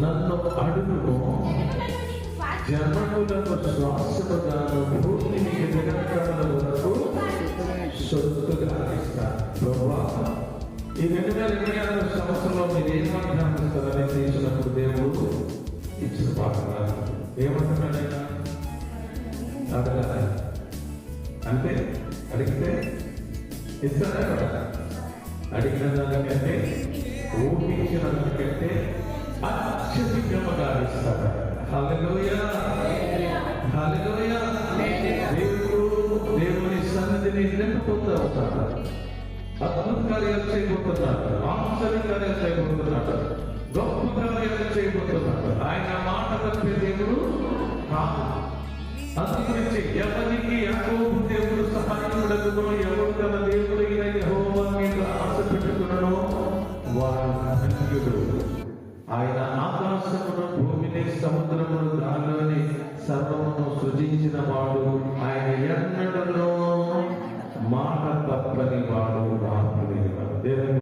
నన్ను అడుగుము, జనములకు శ్వాసముగాను, భూమిని నిరంతరాల వరకు సొత్తుగా ఇస్తాను. ప్రభువా, ఈ 2026 సంవత్సరంలో మీరు ఏమంటారని తీసినప్పుడు దేవుడు ఇచ్చిన పాఠాలు ఏమంటున్నాడైనా అడగాలి. అంటే అడిగితే ఇస్తారా కదా? అడిగిన దానికంటే, ఊహించిన దానికంటే అత్యధికముగా ఇస్తాడు. హల్లెలూయా, హల్లెలూయా. దేవుని సన్నిధిని నింపుతూ ఉంటాడు. అద్భుత కార్యాలు చేయబోతున్నాడు, ఆశ్చర్య కార్యాలు చేయబోతున్నాడు, గొప్ప కార్యాలు చేయబోతున్నాడు. ఆయన మాట తప్పే దేవుడు కాదు. అందుగురించి ఎవరికి యాకోబు దేవుడు సహాయకుడగునో, ఎవరు తన దేవుడైన యెహోవా మీద ఆశ పెట్టుకునో వాడు ధన్యుడు. ఆయన ఆకాశమును, భూమిని, సముద్రమును, దానిలోని సర్వమును సృజించిన వాడు. ఆయన ఎన్నడలో